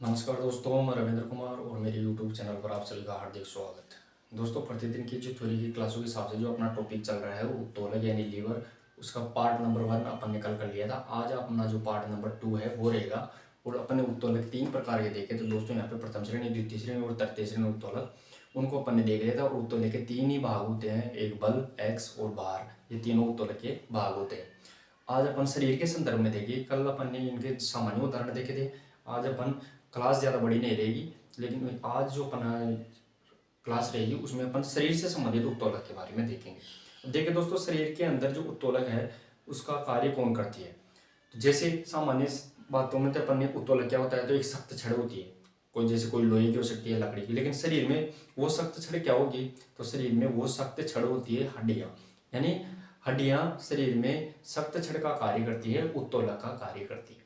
नमस्कार दोस्तों, मैं रविंद्र कुमार और मेरे YouTube चैनल पर आप सभी का हार्दिक स्वागत है। दोस्तों, प्रतिदिन की जो थ्योरी की क्लासों के हिसाब से जो अपना टॉपिक चल रहा है वो उत्तोलक यानी लीवर, उसका पार्ट नंबर 1 अपन निकल कर लिया था। आज अपना जो पार्ट नंबर 2 है वो रहेगा। और अपने उत्तोलक 3 प्रकार के देखे तो दोस्तों यहाँ पे प्रथम श्रेणी, द्वितीय श्रेणी और तृतीय श्रेणी उत्तोलक, उनको अपन ने देख लिया था। और उत्तोलक के 3 ही भाग होते हैं, एक बल, एक्स और भार, ये तीनों उत्तोलक के भाग होते हैं। आज अपन शरीर के संदर्भ में देखिए, कल अपन ने इनके सामान्य उदाहरण देखे थे। आज अपन क्लास ज़्यादा बड़ी नहीं रहेगी, लेकिन आज जो अपन क्लास रहेगी उसमें अपन शरीर से संबंधित उत्तोलक के बारे में देखेंगे। देखिए दोस्तों, शरीर के अंदर जो उत्तोलक है उसका कार्य कौन करती है। तो जैसे सामान्य बातों में तो अपन ने उत्तोलक क्या होता है, तो एक सख्त छड़ होती है, कोई जैसे कोई लोहे की हो सकती है, लकड़ी की। लेकिन शरीर में वो सख्त छड़ क्या होगी, तो शरीर में वो सख्त छड़ होती है हड्डियाँ। यानी हड्डियाँ शरीर में सख्त छड़ का कार्य करती है, उत्तोलक का कार्य करती है।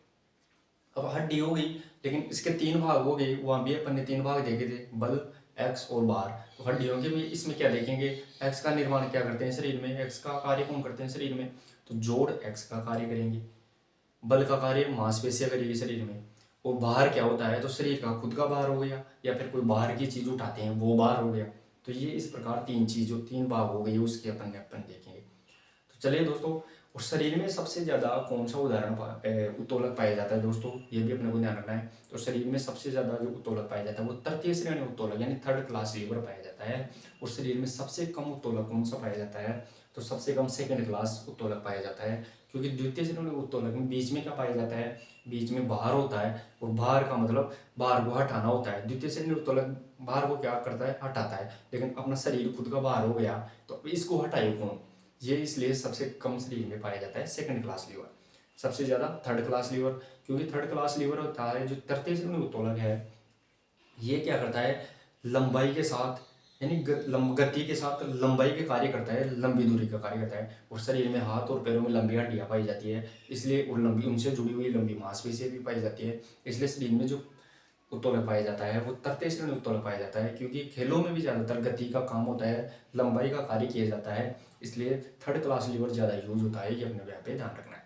अब हड्डी हो गई, लेकिन इसके 3 भाग हो गए। वहाँ भी अपन ने 3 भाग देखे थे, बल, एक्स और भार। तो हड्डियों के भी इसमें क्या देखेंगे, एक्स का निर्माण क्या करते हैं शरीर में, एक्स का कार्य कौन करते हैं शरीर में, तो जोड़ एक्स का कार्य करेंगे। बल का कार्य मांसपेशियां करेगी शरीर में। और भार क्या होता है, तो शरीर का खुद का भार हो गया, या फिर कोई बाहर की चीज उठाते हैं वो भार हो गया। तो ये इस प्रकार 3 भाग हो गई, उसके अपन देखेंगे। तो चलिए दोस्तों, और शरीर में सबसे ज़्यादा कौन सा उत्तोलक पाया जाता है दोस्तों, ये भी अपने को ध्यान रखना है। तो शरीर में सबसे ज़्यादा जो उत्तोलक पाया जाता है वो तृतीय श्रेणी उत्तोलक यानी थर्ड क्लास लीवर पाया जाता है। और शरीर में सबसे कम उत्तोलक कौन सा पाया जाता है, तो सबसे कम सेकेंड क्लास उत्तोलक पाया जाता है। क्योंकि द्वितीय श्रेणी उत्तोलक में बीच में क्या पाया जाता है, बीच में भार होता है। और भार का मतलब भार को हटाना होता है। द्वितीय श्रेणी उत्तोलक भार को क्या करता है, हटाता है। लेकिन अपना शरीर खुद का भार हो गया, तो इसको हटाए कौन, ये इसलिए सबसे कम शरीर में पाया जाता है सेकंड क्लास लीवर। सबसे ज़्यादा थर्ड क्लास लीवर, क्योंकि थर्ड क्लास लीवर होता है जो तृतीय श्रेणी उत्तोलक है, ये क्या करता है, लंबाई के साथ यानी गति के साथ लंबाई के कार्य करता है, लंबी दूरी का कार्य करता है। और शरीर में हाथ और पैरों में लंबी हड्डियाँ पाई जाती है, इसलिए और लंबी उनसे जुड़ी हुई लंबी मांसपेशियाँ भी पाई जाती है। इसलिए शरीर में जो उत्तोलक पाया जाता है वो तृतीय श्रेणी उत्तोलक पाया जाता है। क्योंकि खेलों में भी ज़्यादातर गति का काम होता है, लंबाई का कार्य किया जाता है, इसलिए थर्ड क्लास लीवर ज़्यादा यूज होता है। ये अपने यहाँ पे ध्यान रखना है।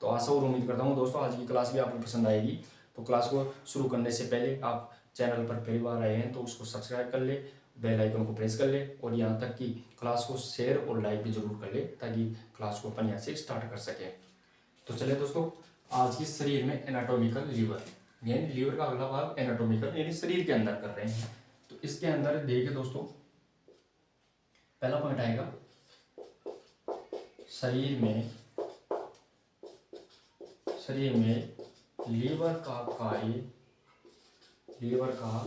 तो आशा और उम्मीद करता हूँ दोस्तों आज की क्लास भी आपको पसंद आएगी। तो क्लास को शुरू करने से पहले आप चैनल पर पहली बार आए हैं तो उसको सब्सक्राइब कर ले, बेल आइकन को प्रेस कर ले, और यहाँ तक कि क्लास को शेयर और लाइक भी जरूर कर ले, ताकि क्लास को अपन यहाँ से स्टार्ट कर सकें। तो चलिए दोस्तों, आज की शरीर में एनाटॉमिकल लीवर यानी लीवर का अगला भाग एनाटॉमिकल यानी शरीर के अंदर कर रहे हैं। तो इसके अंदर देखिए दोस्तों, पहला पॉइंट आएगा शरीर में लीवर का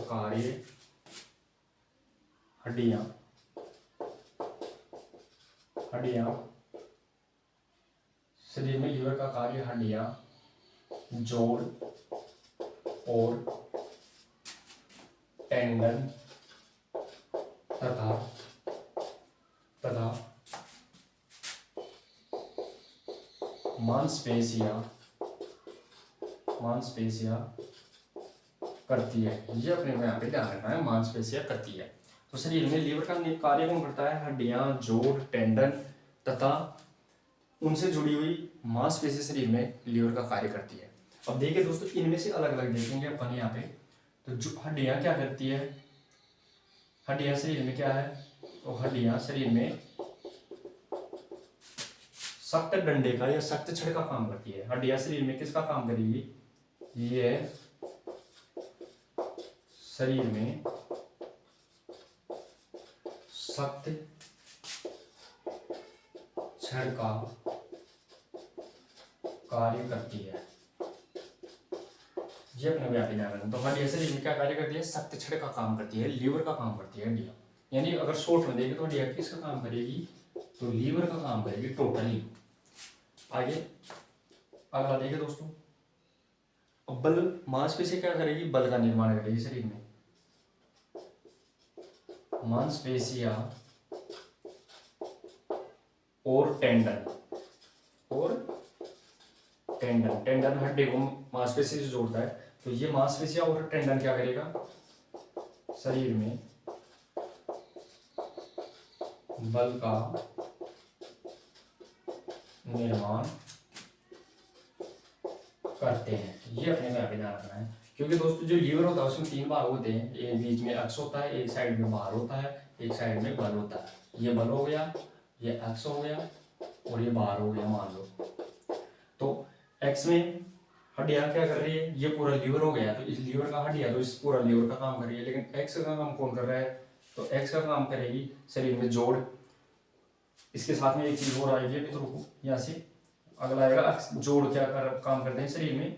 कार्य हड्डियां शरीर में लीवर का कार्य हड्डियां, जोड़ और टेंडन तथा मांसपेशियां करती है। ये अपने को यहाँ पे ध्यान रखना है, मांसपेशियां करती है। तो शरीर में लीवर का कार्य कौन करता है, हड्डियां, जोड़, टेंडन तथा उनसे जुड़ी हुई मांसपेशी शरीर में लीवर का कार्य करती है। अब देखिए दोस्तों, इनमें से अलग अलग देखेंगे अपन यहाँ पे। तो जो हड्डियां क्या करती है, हड्डियां शरीर में क्या है, तो हड्डियां शरीर में सख्त डंडे का या सख्त छड़ का काम करती है। हड्डियां शरीर में किसका काम करेगी, ये शरीर में सख्त छड़ का कार्य करती है। ये अपने को यहाँ पे ध्यान रखना। तो हड्डियां शरीर में क्या कार्य करती है, सख्त छड़ का काम करती है, लीवर का काम करती है हड्डियां। यानी अगर शॉर्ट में देखें तो हड्डियां किसका काम करेगी, तो लीवर का काम करेगी टोटली। आगे अगला देखिए दोस्तों, अब बल, मांसपेशी क्या करेगी, बल का निर्माण करेगी शरीर में। मांसपेशियां और टेंडन टेंडन हड्डी को मांसपेशी से जोड़ता है। तो ये मांसपेशियां और टेंडन क्या करेगा, शरीर में बल का निर्माण करते हैं। ये अपने में अभी ध्यान रखना है। क्योंकि दोस्तों जो लीवर होता है उसमें 3 भाग होते हैं, एक बीच में अक्ष होता है, एक साइड में भार होता है, एक साइड में बल होता है। ये बल हो गया, ये अक्ष हो गया और ये भार हो गया मान लो। तो एक्स में हड्डियां क्या कर रही है, ये पूरा लीवर हो गया तो इस लीवर का हड्डियां तो इस पूरा लीवर का काम कर रही है, लेकिन एक्स का काम कौन कर रहा है, तो एक्स का काम करेगी शरीर में जोड़। इसके साथ में एक चीज और आएगी, अभी तो रुको, यहाँ से अगला आएगा अक्ष। जोड़ क्या काम करते हैं शरीर में,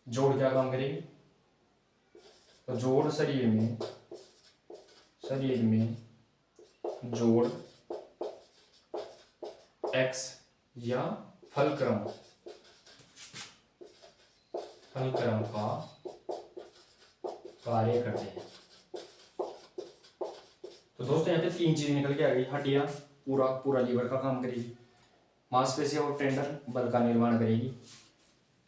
जोड़ क्या काम करेगी, तो जोड़ शरीर में जोड़ एक्स या फलक्रम का कार्य करते हैं। तो दोस्तों यहाँ पे 3 चीज निकल के आ गई, हड्डियां पूरा लीवर का काम करेगी, मांसपेशियां और टेंडन बल का निर्माण करेगी,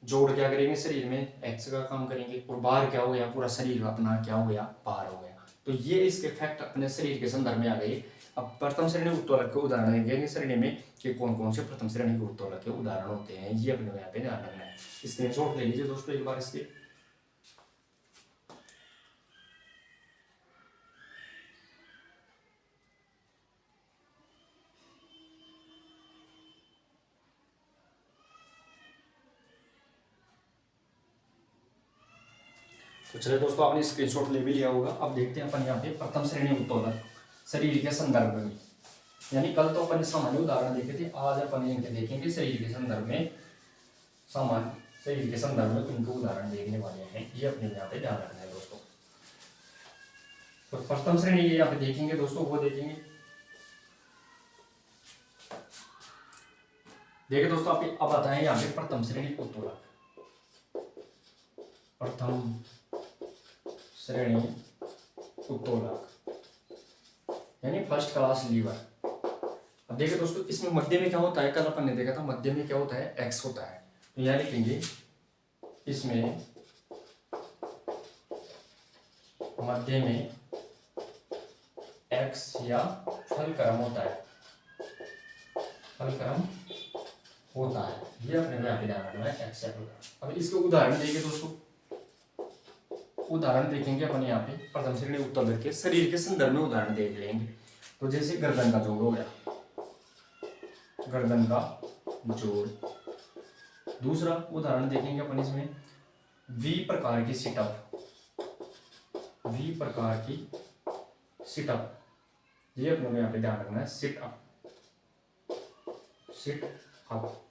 जोड़ क्या करेंगे शरीर में, एक्स का काम करेंगे, और बाहर क्या हो गया, पूरा शरीर अपना क्या हो गया, बाहर हो गया। तो ये इसके फैक्ट अपने शरीर के संदर्भ में आ गए। अब प्रथम श्रेणी उत्तोलक के उदाहरण देंगे श्रेणी में कि कौन कौन से प्रथम श्रेणी के उत्तोलक के उदाहरण होते हैं, ये अपने यहाँ पे ध्यान रखना है। स्क्रीनशॉट ले लीजिए दोस्तों एक बार इसके। तो चलिए दोस्तों, आपने स्क्रीनशॉट ले भी लिया होगा। अब देखते हैं अपन यहाँ पे प्रथम श्रेणी उत्तोलक शरीर के संदर्भ में, यानी कल तो अपन सामान्य उदाहरण देखे थे, आज अपन इनके देखेंगे शरीर के संदर्भ में, सामान्य शरीर के संदर्भ में इनको उदाहरण देखने वाले हैं, ये अपने यहाँ पे ध्यान रखना है दोस्तों। तो प्रथम श्रेणी ये यहाँ पे देखेंगे दोस्तों, वो देखेंगे, देखिए दोस्तों आप अब आता है यहाँ पे प्रथम श्रेणी उत्तोलक। प्रथम श्रेणी उत्तोलक यानी फर्स्ट क्लास लीवर। अब देखिए दोस्तों, इसमें मध्य में क्या होता है, कल अपन ने देखा था मध्य में क्या होता है, एक्स होता है। तो यहाँ लिखेंगे इसमें मध्य में एक्स या फलक्रम होता है, फलक्रम होता है, ये अपने यहाँ पे ध्यान रखना है, एक्स या फलक्रम। अब इसके उदाहरण देखिए दोस्तों, उदाहरण देखेंगे अपन यहाँ पे प्रथम श्रेणी उत्तोलक के शरीर के संदर्भ में उदाहरण देख लेंगे। तो जैसे गर्दन का जोड़ हो गया, गर्दन का जोड़। दूसरा उदाहरण देखेंगे अपन इसमें वी प्रकार की सिटअप, वी प्रकार की सिटअप, ये अपने को यहाँ पे ध्यान रखना है, सिट अप, सिट अप।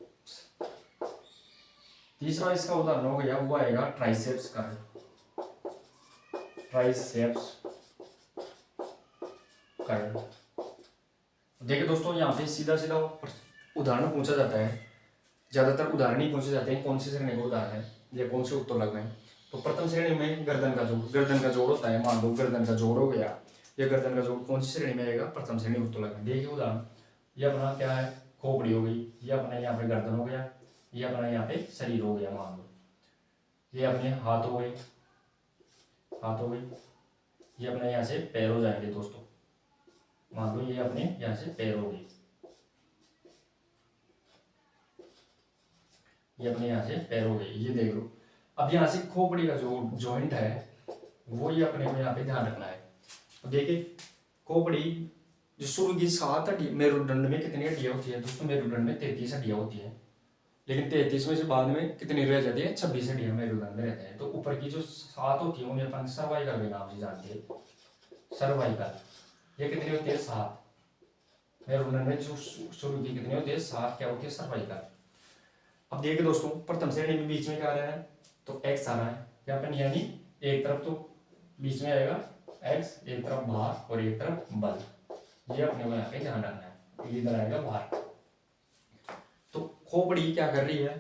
तीसरा इसका उदाहरण हो गया, वो आएगा ट्राइसेप्स कर्ल, ट्राइसेप्स कर्ल। देखिए दोस्तों, यहाँ पे सीधा सीधा उदाहरण पूछा जाता है, ज्यादातर उदाहरण ही पूछे जाते हैं कौन सी श्रेणी का उदाहरण है या कौन से उत्तोलक में। तो प्रथम श्रेणी में गर्दन का जोड़, गर्दन का जोड़ होता है, मान लो गर्दन का जोड़ हो गया, ये गर्दन का जोड़ कौन सी श्रेणी में आएगा, प्रथम श्रेणी उत्तोलक में। देखिए उदाहरण, ये अपना क्या है, खोपड़ी हो गई, ये अपना यहाँ पे गर्दन हो गया, ये अपना यहाँ पे शरीर हो गया, मान लो ये अपने हाथ हो गए, हाथ हो गई, ये अपने यहाँ से पैर हो जाएंगे दोस्तों, मान लो ये अपने यहाँ से पैर हो गई, ये अपने यहाँ से पैर हो गई, ये देख लो। अब यहाँ से खोपड़ी का जो जॉइंट है वो ये अपने को यहाँ पे ध्यान रखना है। तो देखिए खोपड़ी जो शुरू की 7 हड्डी, मेरुदंड में कितनी हड्डियाँ होती है दोस्तों, मेरुदंड में 33 हड्डियाँ होती है, लेकिन 33 में से बाद में कितनी रह जाती है, 26 हड्डियाँ मेरुदंड में रहते हैं। तो ऊपर की जो 7 होती है उन्हें अपन सर्वाइकल के नाम से जानते हैं, सर्वाइकल। ये कितनी होती है, 7। मेरुदंड में जो शुरू की कितनी होती है, 7 क्या होती है, सर्वाइकल। अब देखिए दोस्तों, प्रथम श्रेणी में बीच में क्या आ रहा है, तो एक्स आ रहा है यहाँ पर, यानी एक तरफ तो बीच में आएगा एक्स, एक तरफ भार और एक तरफ बल, ये अपने को यहाँ पे ध्यान रखना है, इधर आएगा भार। तो खोपड़ी क्या कर रही है,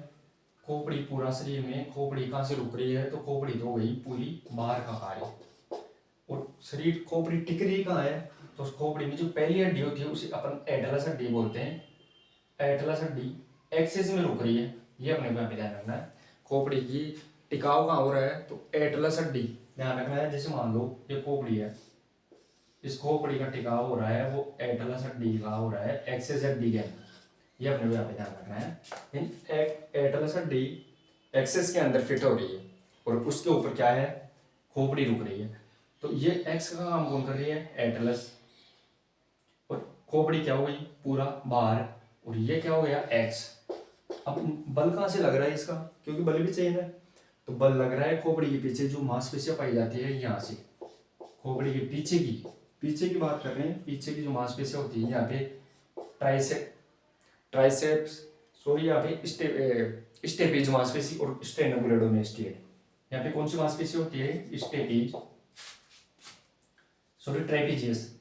खोपड़ी पूरा शरीर में, खोपड़ी कहाँ से रुक रही है, तो खोपड़ी तो हो गई पूरी बाहर का कार्य, और शरीर खोपड़ी टिक रही कहाँ है, तो उस खोपड़ी में जो पहली हड्डी होती है उसे अपन एटलस हड्डी बोलते हैं, एटलस हड्डी एक्सिस में रुक रही है, ये अपने को यहाँ पे ध्यान रखना है। खोपड़ी की टिकाव कहाँ हो रहा है, तो एटलस हड्डी ध्यान रखना है। जैसे मान लो ये खोपड़ी है, इस खोपड़ी का टिकाव हो रहा है वो एटलस हड्डी का हो रहा है एक्सिस हड्डी के अंदर, ये अपने को यहाँ पे ध्यान रखना है। एटलस हड्डी एक्सिस के अंदर फिट हो रही है, और उसके ऊपर क्या है, खोपड़ी रुक रही है। तो ये एक्स का काम कौन कर रही है, एटलस, और खोपड़ी क्या हो गई, पूरा बाहर, और ये क्या हो गया, एक्स। अब बल कहाँ से लग रहा है इसका, क्योंकि बल भी चाहिए ना, तो बल लग रहा है खोपड़ी के पीछे जो मांसपेशियां पाई जाती है यहाँ से, खोपड़ी के पीछे की बात कर रहे हैं, पीछे की जो मांसपेशियां होती है यहाँ पे ट्राइसेप्स, सॉरी यहाँ पे स्टेपीज मांसपेशी और स्टेनोग्रेडोमेस्टियड। यहाँ पे कौन सी मांसपेशी होती है, स्टेपीज, सॉरी ट्रेपीजियस,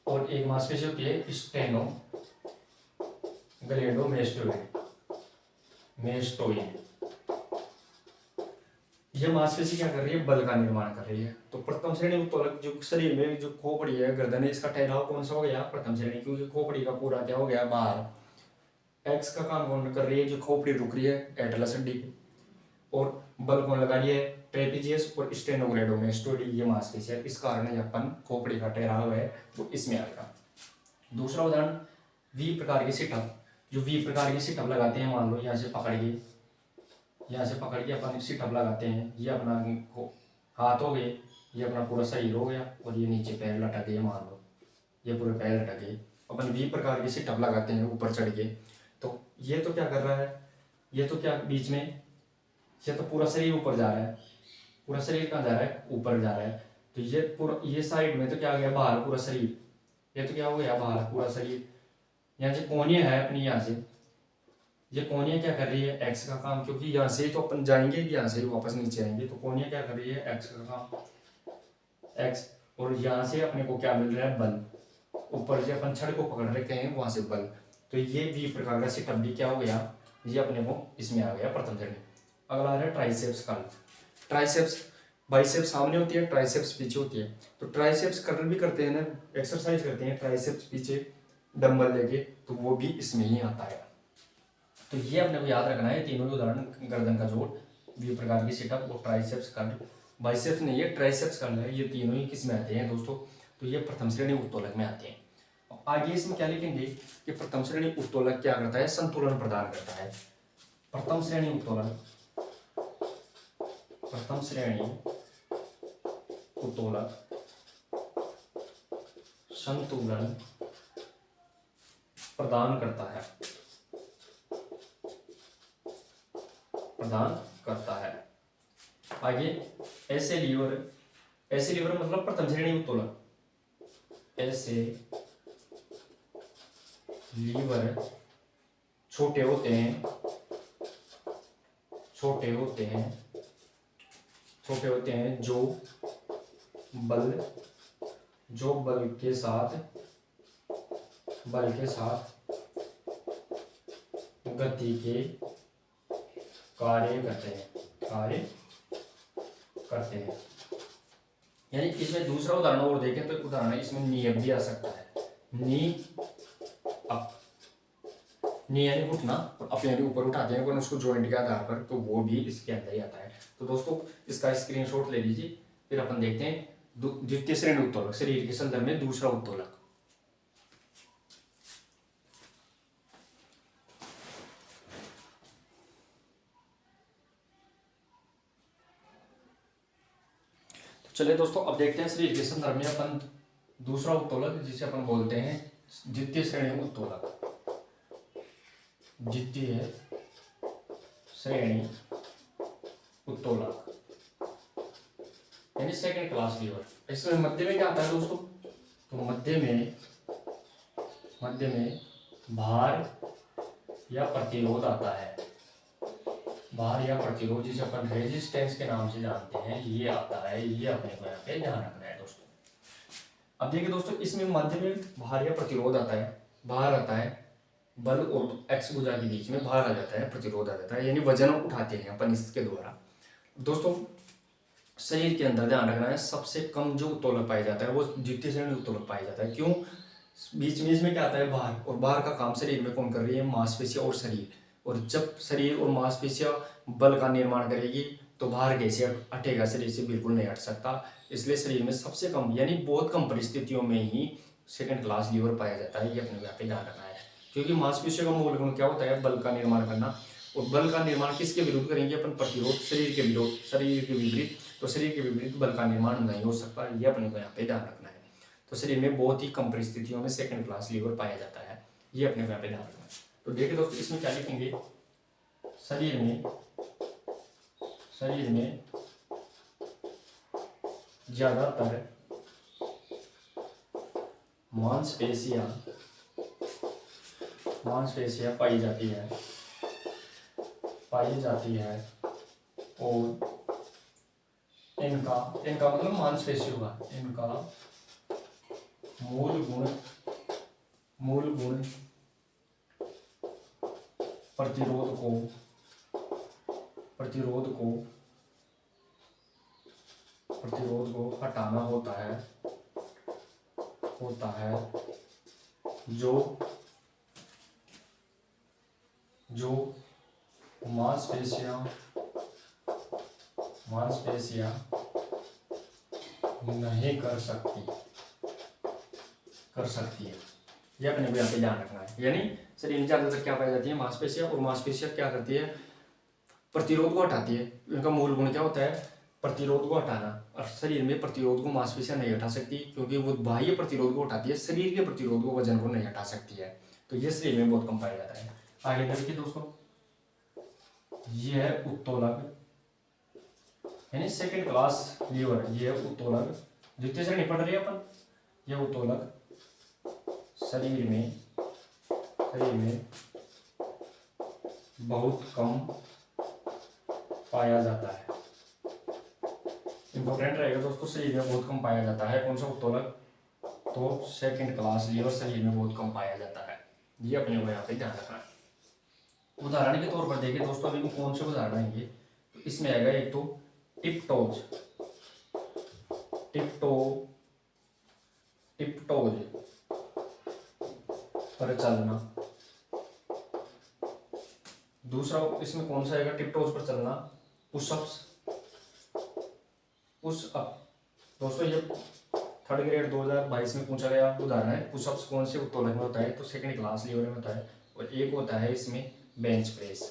और एक मांसपेशी होती है स्टेनोग्रेडोमेस्टोइड। यह मांसपेशी क्या कर रही है, बल का निर्माण कर रही है। तो प्रथम श्रेणी उत्तोलक जो शरीर में जो खोपड़ी है, गर्दन है, इसका ठहराव कौन सा हो गया, प्रथम श्रेणी, क्योंकि खोपड़ी का पूरा क्या हो गया, बाहर। एक्स का काम कौन कर रही है, जो खोपड़ी रुक रही है एटलस हड्डी पे, और बल कौन लगा रही है, ट्रेपीजियस और स्टेनोग्रेडोमेस्टोइड, ये मांसपेशी है। इस कारण अपन खोपड़ी का ठहराव है वो इसमें आएगा। दूसरा उदाहरण, वी प्रकार की सिटअप, जो वी प्रकार की सिटअप लगाते हैं, मान लो यहाँ से पकड़ के अपन सिटअप लगाते हैं, ये अपना हाथ हो गए, ये अपना पूरा शरीर हो गया, और ये नीचे पैर लटक गए, मान लो ये पूरे पैर लटक गए, अपन वी प्रकार की सिटअप लगाते हैं ऊपर चढ़ के। तो ये तो क्या कर रहा है, ये तो क्या बीच में, ये तो पूरा शरीर ऊपर जा रहा है, पूरा शरीर कहाँ जा रहा है, ऊपर जा रहा है। तो ये पूरा, ये साइड में तो क्या आ गया, बाहर पूरा शरीर, ये तो क्या हो गया, बाहर पूरा शरीर। यहाँ से कोनिया है अपनी, यहाँ से ये कोनिया क्या कर रही है, एक्स का काम, क्योंकि यहाँ से तो अपन जाएंगे, यहाँ से वापस नीचे आएंगे, तो कोनिया क्या कर रही है, एक्स का काम, एक्स। और यहाँ से अपने को क्या मिल रहा है, बल, ऊपर से अपन छड़ को पकड़ रखे हैं, वहां से बल। तो ये वी प्रकार का सिटअप भी क्या हो गया, ये अपने को इसमें आ गया, प्रथम श्रेणी। अगला है ट्राइसेप्स कर्ल। ट्राइसेप्स, बाइसेप्स सामने होती है, ट्राइसेप्स पीछे होती है। तो ट्राइसेप्स कर्ल भी करते हैं ना, एक्सरसाइज करते हैं ट्राइसेप्स पीछे डंबल लेके, तो वो भी इसमें ही आता है। तो ये अपने को याद रखना है, तीनों ही उदाहरण, गर्दन का जोड़, वी प्रकार की सिटअप और ट्राइसेप्स कर्ल, बाइसेप्स नहीं है, ट्राइसेप्स कर्ल है, ये तीनों ही किस में आते हैं दोस्तों, तो ये प्रथम श्रेणी उत्तोलक में आते हैं। आगे इसमें क्या लिखेंगे कि प्रथम श्रेणी उत्तोलक क्या करता है, संतुलन प्रदान करता है। प्रथम श्रेणी उत्तोलक संतुलन प्रदान करता है। आगे ऐसे लीवर मतलब प्रथम श्रेणी उत्तोलक, ऐसे लीवर छोटे होते हैं जो बल के साथ गति के कार्य करते हैं। यानी इसमें दूसरा उदाहरण और देखें तो उदाहरण इसमें नी अप भी आ सकता है, नी अप, नी यानी उठना, और अप यानी ऊपर उठाते हैं अपन उसको जॉइंट के आधार पर, तो वो भी इसके अंदर ही आता है। तो दोस्तों इसका स्क्रीनशॉट ले लीजिए, फिर अपन देखते हैं द्वितीय श्रेणी उत्तोलक, शरीर के संदर्भ में दूसरा उत्तोलक। तो चलिए दोस्तों अब देखते हैं शरीर के संदर्भ में अपन दूसरा उत्तोलक, जिसे अपन बोलते हैं द्वितीय श्रेणी उत्तोलक। द्वितीय श्रेणी उत्तोलक यानी सेकंड क्लास लीवर। इसमें मध्य में क्या आता है दोस्तों, तो मध्य में भार या प्रतिरोध आता है, भार या प्रतिरोध, जिसे अपन रेजिस्टेंस के नाम से जानते हैं, ये आता है। ये अपने को यहाँ पे ध्यान रखना है दोस्तों। अब देखिए दोस्तों, इसमें मध्य में भार या प्रतिरोध आता है, भार आता है, बल और एक्स भुजा के बीच में भार आ जाता है, प्रतिरोध आ जाता है, यानी वजन उठाते हैं अपन इसके द्वारा। दोस्तों शरीर के अंदर ध्यान रखना है, सबसे कम जो उत्तोलक पाया जाता है वो द्वितीय श्रेणी उत्तोलक पाया जाता है। क्यों, बीच में इसमें क्या आता है, भार, और भार का काम शरीर में कौन कर रही है, मांसपेशियां और शरीर। और जब शरीर और मांसपेशियां बल का निर्माण करेगी तो भार कैसे हटेगा, शरीर से बिल्कुल नहीं हट सकता। इसलिए शरीर में सबसे कम यानी बहुत कम परिस्थितियों में ही सेकंड क्लास लीवर पाया जाता है। ये अपने यहाँ पे ध्यान रखना है, क्योंकि मांसपेशियों का मूल गुण क्या होता है? बल का निर्माण करना। और बल का निर्माण किसके विरुद्ध करेंगे अपन? प्रतिरोध, शरीर के विरोध, शरीर के विपरीत। तो शरीर के विपरीत बल का निर्माण नहीं हो सकता, ये अपने को यहाँ पे ध्यान रखना है। तो शरीर में बहुत ही कम परिस्थितियों में सेकंड क्लास लीवर पाया जाता है, ये अपने को यहाँ पे ध्यान रखना है। तो देखिए दोस्तों, इसमें क्या लिखेंगे? शरीर में ज्यादातर मांसपेशियां पाई जाती है और इनका मतलब मांसपेशियों का इनका मूल गुण प्रतिरोध को हटाना होता है जो मांसपेशियां नहीं कर सकती है, ये अपने को यहाँ पे ध्यान रखना है। यानी शरीर में ज्यादातर क्या पाई जाती है? मांसपेशियां। और मांसपेशियां क्या करती है? प्रतिरोध को हटाती है। इनका मूल गुण क्या होता है? प्रतिरोध को हटाना। और शरीर में प्रतिरोध को मांसपेशियां नहीं हटा सकती, क्योंकि वो बाह्य प्रतिरोध को हटाती है, शरीर के प्रतिरोध को, वजन को नहीं हटा सकती है। तो ये शरीर में बहुत कम पाया जाता है। आगे देखिए दोस्तों, ये है उत्तोलक, यानी सेकेंड क्लास लीवर। ये है उत्तोलक, द्वितीय श्रेणी पढ़ रहे हैं अपन। ये उत्तोलक शरीर में बहुत कम पाया जाता है। इंपॉर्टेंट रहेगा दोस्तों, शरीर में बहुत कम पाया जाता है। कौन सा उत्तोलक? तो सेकेंड क्लास लीवर शरीर में बहुत कम पाया जाता है, ये अपने को यहाँ पे ध्यान रखना है। उदाहरण के तौर पर देखिए दोस्तों, अभी कौन से उदाहरण आएंगे? तो इसमें आएगा एक तो टिप्टोज पर चलना। दूसरा इसमें कौन सा आएगा? टिप्टोज पर चलना, पुशअप्स, पुशअप। दोस्तों ये थर्ड ग्रेड 2022 में पूछा गया उदाहरण है। पुशअप्स कौन से उत्तोलक में होता है? तो सेकंड क्लास लीवर में होता है। और एक होता है इसमें बेंच प्रेस।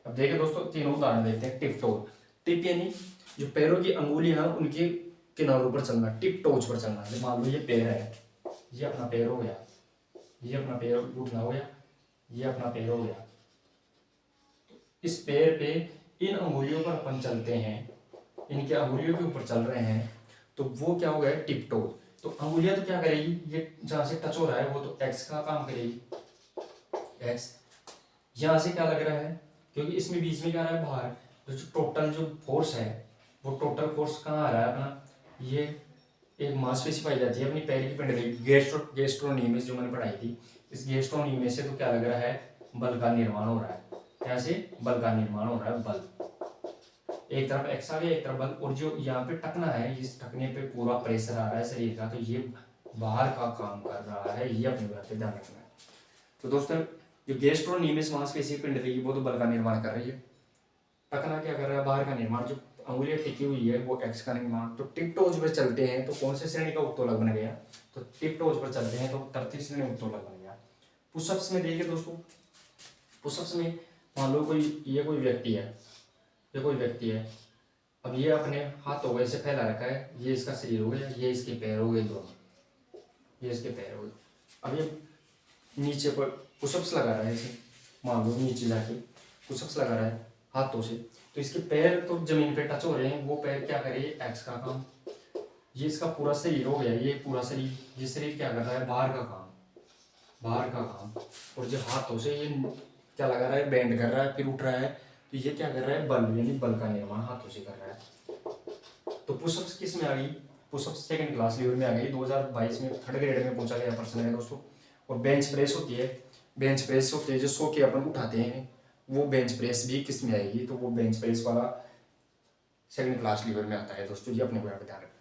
अब देखिए दोस्तों, तीनों उदाहरण देखते हैं। टिप यानी जो पैरों की अंगुलियां हैं उनके किनारों पर चलना, टिप टोज पर चलना। जब मान लो ये पैर है, ये अपना पैर हो गया, ये अपना पैर उठना हो गया, ये अपना पैर हो गया। इस पैर पे इन अंगुलियों पर अपन चलते हैं, इनके अंगुलियों के ऊपर चल रहे हैं, तो वो क्या हो गया? Tip toes. तो अंगुलियां तो क्या करेगी? ये जहां से टच हो रहा है वो तो एक्स का काम करेगी, एक्स। यहां से क्या लग रहा है? क्योंकि इसमें बीच में क्या आ रहा है? बाहर जो टोटल जो फोर्स है, वो टोटल फोर्स कहाँ आ रहा है अपना? ये एक मांसपेशी पाई जाती है अपनी पैर की पिंडली, गैस्ट्रोनिमस, जो मैंने पढ़ाई थी। इस गैस्ट्रोनिमस से तो क्या लग रहा है? बल का निर्माण हो रहा है। यहाँ से बल का निर्माण हो रहा है, बल। एक तरफ एक्स आ गया, एक तरफ बल। और जो यहाँ पे टकना है, इस टकने पे पूरा प्रेशर आ रहा है शरीर का, तो ये बाहर का काम कर रहा है, ये अपने बात पे ध्यान रखना है। तो दोस्तों, जो गैस्ट्रोनिमस मांसपेशी पिंडली वो तो बल का निर्माण कर रही है, टकना क्या कर रहा है? बाहर का निर्माण। जो अंगुलियां टिकी हुई है वो एक्स का निर्माण। तो टिप टोज पर चलते हैं तो कौन से श्रेणी का उत्तोलक बन गया? तो टिप टोज पर चलते हैं तो तृतीय श्रेणी उत्तोलक बन गया। पुशअप्स में देखिए दोस्तों, पुशअप्स में मान लो कोई व्यक्ति है, अब ये अपने हाथों को ऐसे फैला रखा है, ये इसका शरीर हो गया, ये इसके पैर हो गए दोनों, ये इसके पैर हो गए। अब ये नीचे पर पुशअप्स लगा रहा है, ऐसे मान लो नीचे जाके पुशअप्स लगा रहा है हाथों से, तो इसके पैर तो जमीन पे टच हो रहे हैं, वो पैर क्या करे? एक्स का काम। ये इसका पूरा शरीर हो गया, ये पूरा शरीर, ये शरीर क्या कर रहा है? बाहर का काम। और जो हाथों से ये क्या लगा रहा है? बेंड कर रहा है, फिर उठ रहा है, तो ये क्या कर रहा है? बल, यानी बल का निर्माण हाथों से कर रहा है। तो पुशअप्स किस में आ गई? पुशअप्स सेकंड क्लास लीवर में आ गई। 2022 में थर्ड ग्रेड में पूछा गया प्रश्न है दोस्तों। और बेंच प्रेस होती है, जो सो के अपन उठाते हैं, वो बेंच प्रेस भी किस में आएगी? तो वो बेंच प्रेस वाला सेकंड क्लास लीवर में आता है दोस्तों, ये अपने को यहाँ पे ध्यान रखना है।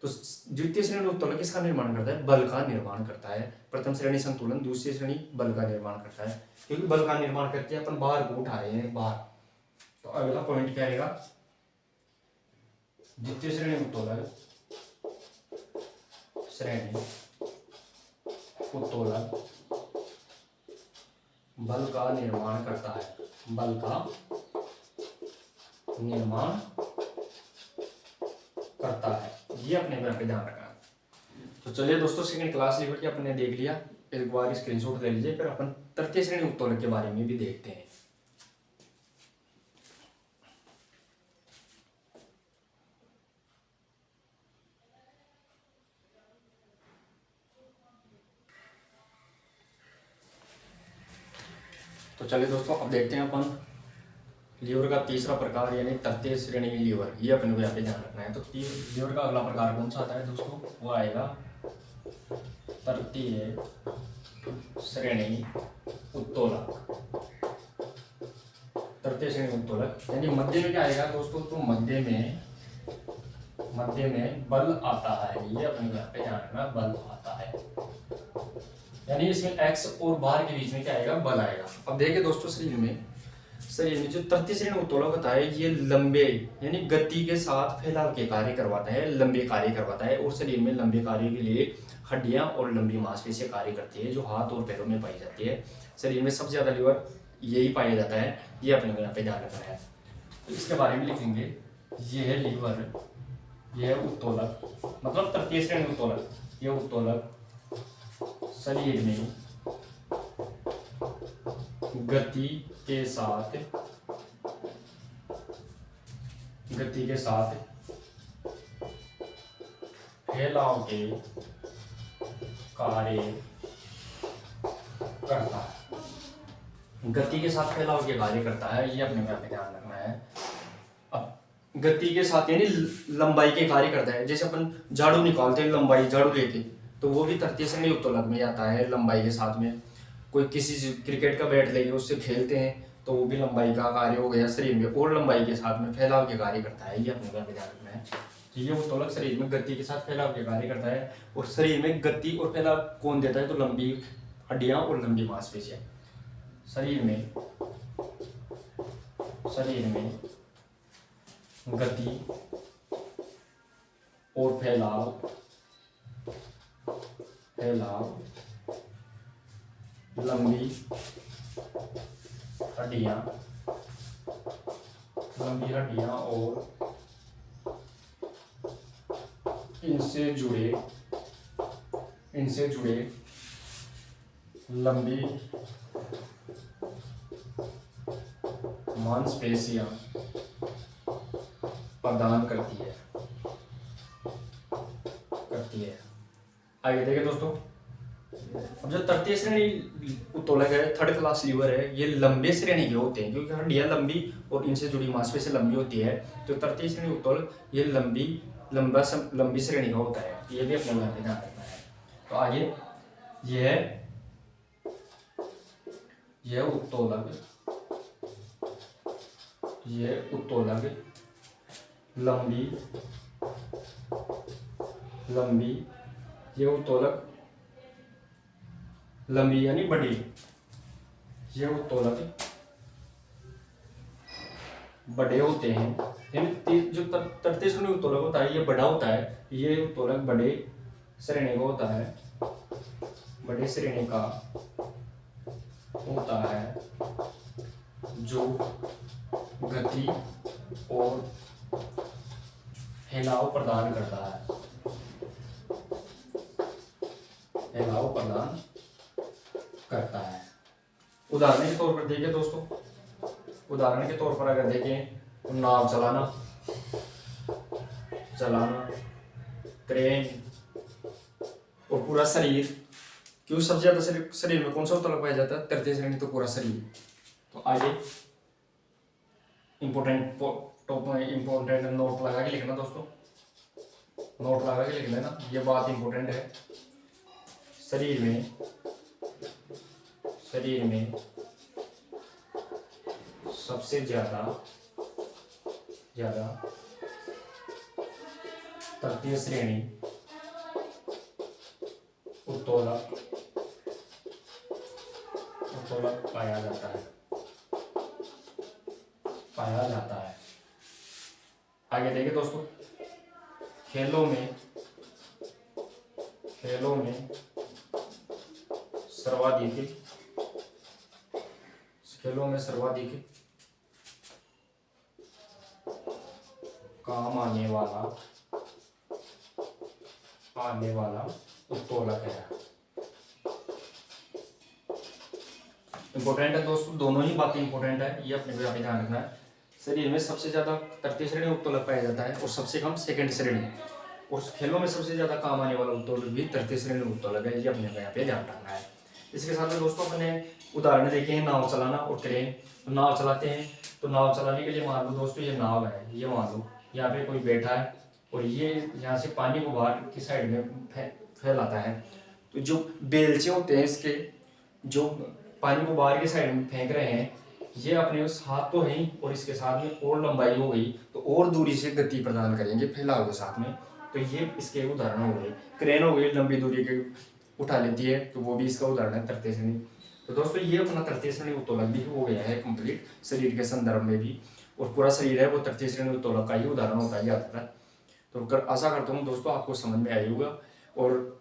तो द्वितीय श्रेणी उत्तोलक किसका निर्माण करता है? बल का निर्माण करता है। प्रथम श्रेणी संतुलन, दूसरी श्रेणी बल का निर्माण करता है, क्योंकि बल का निर्माण करके अपन बाहर को उठा रहे हैं, बाहर। तो अगला पॉइंट क्या आएगा? द्वितीय श्रेणी उत्तोलक श्रेणी उत्तोलन बल का निर्माण करता है, बल का निर्माण करता है। ये अपने को यहाँ पे ध्यान रखना है। तो चलिए दोस्तों, सेकंड क्लास लीवर की अपने देख लिया, एक बार स्क्रीनशॉट ले लीजिए। फिर अपन तृतीय श्रेणी उत्तोलक के बारे में भी देखते हैं। तो चलिए दोस्तों, अब देखते हैं अपन लीवर का तीसरा प्रकार यानी तृतीय श्रेणी लीवर। ये अपने को यहाँ पे ध्यान रखना है। तो लीवर का अगला प्रकार कौन सा आता है दोस्तों? वो आएगा तृतीय श्रेणी उत्तोलक। तृतीय श्रेणी उत्तोलक यानी मध्य में क्या आएगा दोस्तों? तो मध्य में बल आता है। ये अपने को यहाँ पे ध्यान रखना, बल आता है। यानी इसमें एक्स और बार के बीच में क्या आएगा? बल आएगा। अब देखिए दोस्तों, शरीर में जो तृतीय श्रेणी उत्तोलक होता है, ये लंबे यानी गति के साथ फैलाव के कार्य करवाता है, लंबे कार्य करवाता है। और शरीर में लंबे कार्य के लिए हड्डियां और लंबी मांसपेशियां कार्य करती है, जो हाथ और पैरों में पाई जाती है। शरीर में सबसे ज्यादा लीवर यही पाया जाता है। ये अपने को यहाँ पे ध्यान रखना है। तो इसके बारे में लिखेंगे, ये है लीवर, ये है उत्तोलक, मतलब तृतीय श्रेणी उत्तोलक। ये उत्तोलक शरीर में गति के साथ फैलाव के कार्य करता है। गति के साथ फैलाव के कार्य करता है। ये अपने में ध्यान रखना है। अब गति के साथ यानी लंबाई के कार्य करता है। जैसे अपन झाड़ू निकालते हैं लंबाई, झाड़ू लेके, तो वो भी तृतीय श्रेणी उत्तोलक में आता है। लंबाई के साथ में कोई किसी क्रिकेट का बैट लेके उससे खेलते हैं, तो वो भी लंबाई का कार्य हो गया शरीर में, और लंबाई के साथ में फैलाव के कार्य करता है। ये अपने को ध्यान रखना है। ये उत्तोलक शरीर में गति के साथ फैलाव के कार्य करता है। और शरीर में गति और फैलाव कौन देता है? तो लंबी हड्डियां और लंबी मांसपेशियां। शरीर में गति और फैलाव लंबी हड्डियां और इनसे जुड़े लंबी मांसपेशियां प्रदान करती है। आगे देखिए दोस्तों, अब जो तृतीय श्रेणी उत्तोलक है, थर्ड क्लास लीवर है, ये लंबे श्रेणी के होते हैं, क्योंकि हड्डियां लंबी और इनसे जुड़ी मांसपेशियां लंबी होती है। तो तृतीय श्रेणी उत्तोलक ये लंबी श्रेणी का होता है। ये भी अपने ध्यान रखना है। तो आगे यह उत्तोलक लंबी यानी बड़ी। ये उत्तोलक बड़े होते हैं। यानी जो तृतीय श्रेणी उत्तोलक होता है, ये बड़ा होता है। ये उत्तोलक बड़े श्रेणी का होता है, बड़े श्रेणी का होता है, जो गति और फैलाव प्रदान करता है। उदाहरण के तौर पर देखिए दोस्तों, उदाहरण के तौर पर अगर देखें तो नाव चलाना, क्रेन और पूरा शरीर। क्यों सबसे ज्यादा शरीर में कौन सा उत्तोलक पाया जाता है? तृतीय श्रेणी। तो पूरा शरीर। तो आगे इंपॉर्टेंट नोट लगा के लिखना दोस्तों, नोट लगा के लिख लेना, ये बात इंपॉर्टेंट है। शरीर में सबसे ज्यादा तृतीय श्रेणी उत्तोलक पाया जाता है। आगे देखिए दोस्तों, खेलों खेलों में सर्वाधिक काम आने वाला उत्तोलक है। इंपॉर्टेंट है दोस्तों, दोनों ही बातें इंपॉर्टेंट है, ये अपने को यहाँ पे ध्यान रखना है। शरीर में सबसे ज्यादा तृतीय श्रेणी उत्तोलक पाया जाता है और सबसे कम सेकंड श्रेणी, और खेलों में सबसे ज्यादा काम आने वाला उत्तोलक भी तृतीय श्रेणी उत्तोलक है, ये अपने को यहाँ पे ध्यान रखना है। इसके साथ में दोस्तों अपने उदाहरण देखे हैं नाव चलाना और क्रेन। तो नाव चलाते हैं, तो नाव चलाने के लिए मान लो दोस्तों ये नाव है, ये मान लो यहाँ पे कोई बैठा है और ये यहाँ से पानी को बाहर की साइड में फैलाता है। तो जो बेलचे होते हैं इसके, जो पानी को बाहर की साइड में फेंक रहे हैं, ये अपने उस हाथ तो है ही और इसके साथ में और लंबाई हो गई तो और दूरी से गति प्रदान करेंगे फैलाव के साथ में। तो ये इसके उदाहरण हो गए। क्रेन हो गई, लंबी दूरी के उठा लेती है, तो वो भी इसका उदाहरण है तृतीय श्रेणी। तो दोस्तों ये अपना तृतीय श्रेणी उत्तोलक भी हो गया है कंप्लीट शरीर के संदर्भ में भी, और पूरा शरीर है वो तृतीय श्रेणी उत्तोलक का ही उदाहरण होता है ज्यादातर। तो आशा करता हूँ दोस्तों आपको समझ में आई होगा, और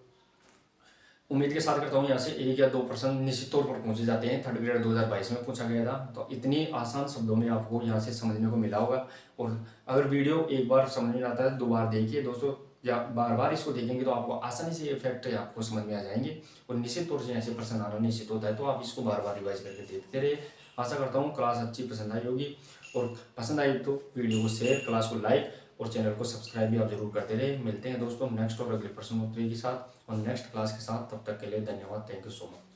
उम्मीद के साथ करता हूँ यहाँ से 1 या 2 प्रश्न निश्चित तौर पर पूछे जाते हैं। थर्ड ग्रेड 2022 में पूछा गया था, तो इतनी आसान शब्दों में आपको यहाँ से समझने को मिला होगा। और अगर वीडियो एक बार समझ में आता है 2 बार देखिए दोस्तों, या बार बार इसको देखेंगे तो आपको आसानी से इफेक्ट आपको समझ में आ जाएंगे, और निश्चित तौर से ऐसे प्रश्न आना निश्चित होता है। तो आप इसको बार बार रिवाइज करके देखते रहिए। आशा करता हूँ क्लास अच्छी पसंद आई होगी, और पसंद आई तो वीडियो को शेयर, क्लास को लाइक और चैनल को सब्सक्राइब भी आप जरूर करते रहे। मिलते हैं दोस्तों नेक्स्ट और अगले प्रश्न उत्तरी के साथ और नेक्स्ट क्लास के साथ। तब तक के लिए धन्यवाद। Thank you so much.